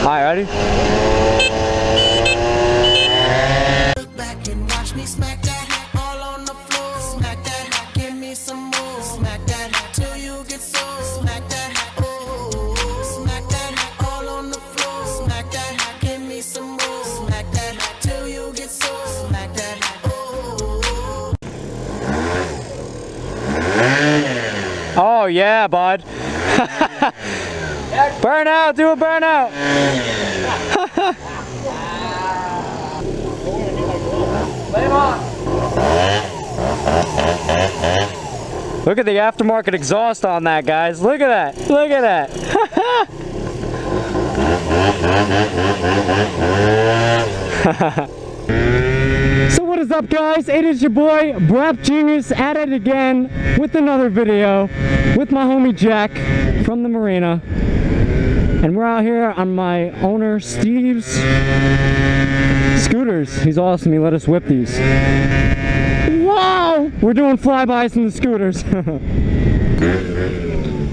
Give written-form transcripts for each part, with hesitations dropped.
Alright, ready? Look back and watch me smack that hat all on the floor. Smack that hat, give me some more. Smack that hat till you get sore. Smack that hat, oh. Smack that hat all on the floor. Smack that hat, give me some more. Smack that hat till you get sore. Smack that hat, oh. Oh yeah, bud. Burnout, do a burnout. Look at the aftermarket exhaust on that, guys. Look at that. Look at that. So what is up, guys? It is your boy Brap Genius at it again with another video with my homie Jack from the marina, and we're out here on my owner Steve's scooters. He's awesome. He let us whip these. Wow! We're doing flybys in the scooters.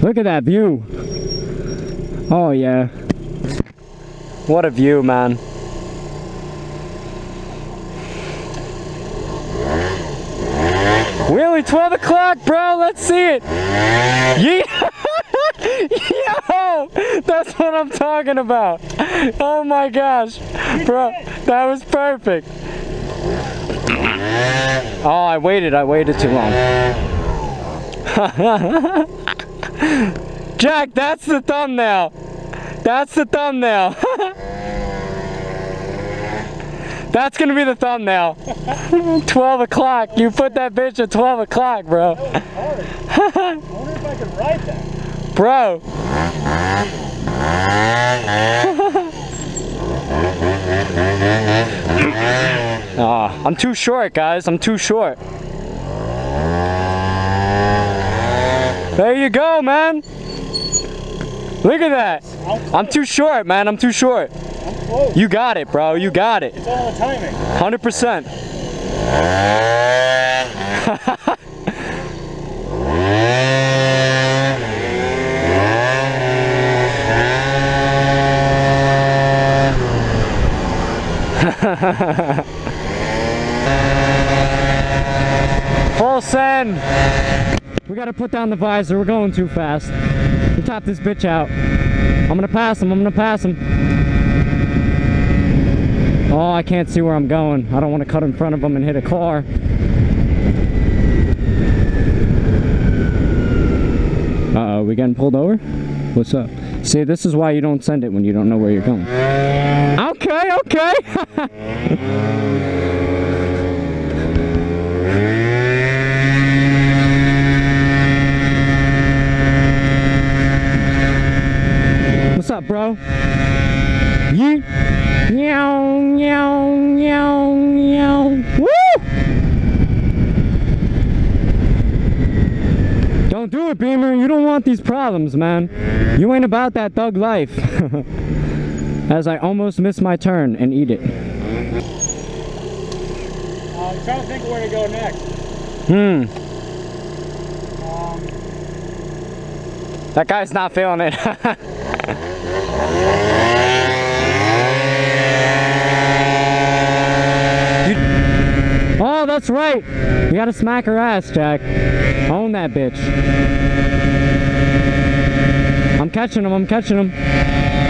Look at that view. Oh yeah. What a view, man. Wheelie, 12 o'clock, bro. Let's see it. Yeah. Yo, that's what I'm talking about. Oh my gosh, bro, that was perfect. Oh, I waited too long. Jack, that's the thumbnail. That's the thumbnail. That's gonna be the thumbnail. 12 o'clock. You put that bitch at 12 o'clock, bro. That was hard. I wonder if I could write that. Bro. I'm too short, guys. I'm too short. There you go, man. Look at that. I'm too short, man. I'm too short. I'm close. You got it, bro. You got it. It's all the timing. 100%. Full send. We gotta put down the visor. We're going too fast. We top this bitch out. I'm gonna pass him. I'm gonna pass him. Oh, I can't see where I'm going. I don't want to cut in front of him and hit a car. Uh-oh, we getting pulled over? What's up? See, this is why you don't send it when you don't know where you're going. Okay, okay. What's up, bro? Yeet. Meow, meow, meow, meow. Woo! Don't do it, Beamer. You don't want these problems, man. You ain't about that thug life. As I almost miss my turn and eat it. I'm trying to think where to go next. That guy's not feeling it. Oh, that's right. You gotta smack her ass, Jack. Own that bitch. I'm catching him. I'm catching him.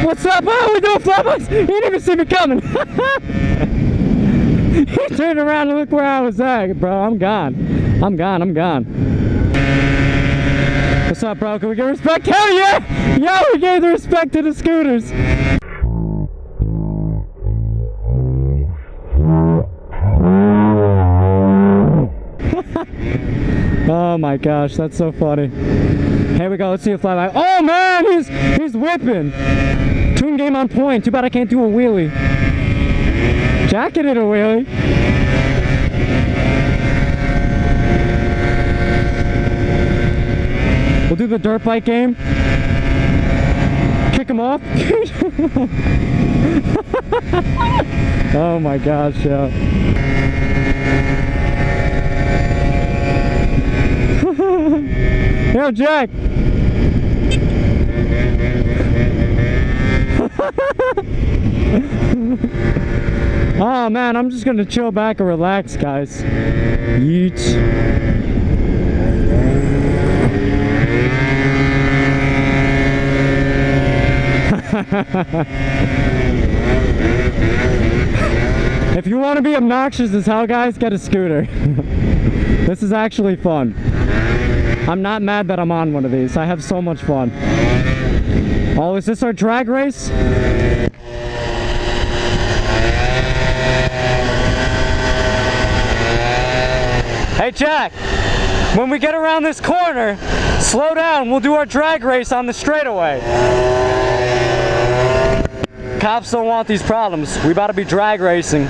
What's up? Oh, we're doing flybys. He didn't even see me coming. He turned around and look where I was at, bro. I'm gone. I'm gone. I'm gone. What's up, bro? Can we get respect? Hell yeah! Yo, we gave the respect to the scooters. Oh my gosh, that's so funny. Here we go, let's see a flyby. Oh man, he's whipping. Tune game on point. Too bad I can't do a wheelie. Jack did a wheelie. We'll do the dirt bike game. Kick him off. Oh my gosh, yeah. Yo, Jack. Oh man, I'm just gonna chill back and relax, guys. Yeet. If you want to be obnoxious as hell, guys, get a scooter. This is actually fun. I'm not mad that I'm on one of these. I have so much fun. Oh, is this our drag race? Hey Jack, when we get around this corner, slow down, we'll do our drag race on the straightaway. Cops don't want these problems. We about to be drag racing.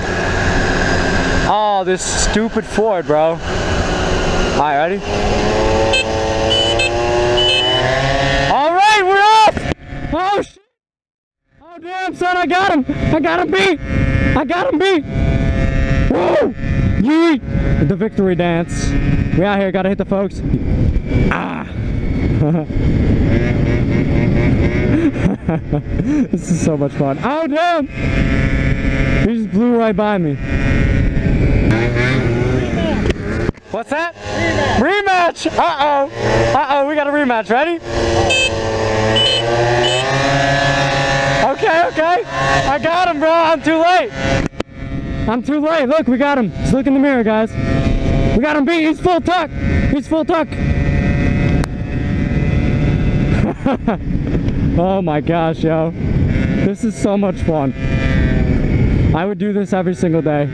Oh, this stupid Ford, bro. Alright, ready? Alright, we're off! Oh shit! Oh damn, son, I got him! I got him beat! I got him beat! Woo! Yeet! The victory dance. We out here, gotta hit the folks. Ah! This is so much fun. Oh damn! He just blew right by me. What's that? Rematch! Uh-oh! Uh-oh, we got a rematch. Ready? Okay, okay. I got him, bro. I'm too late. I'm too late. Look, we got him. Just look in the mirror, guys. We got him beat. He's full tuck. He's full tuck. Oh my gosh, yo. This is so much fun. I would do this every single day.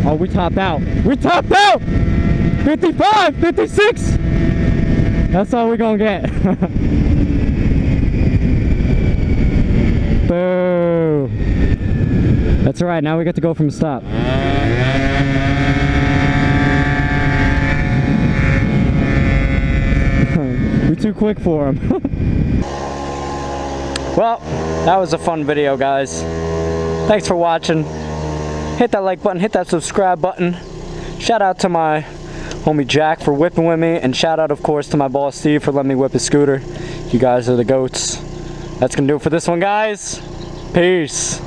Oh, we topped out. We topped out! 55, 56! That's all we're gonna get. Boo! That's alright, now we get to go from stop. We're too quick for him. Well, that was a fun video, guys. Thanks for watching. Hit that like button, hit that subscribe button. Shout out to my homie Jack for whipping with me, and shout out of course to my boss Steve for letting me whip his scooter. You guys are the goats. That's gonna do it for this one, guys. Peace.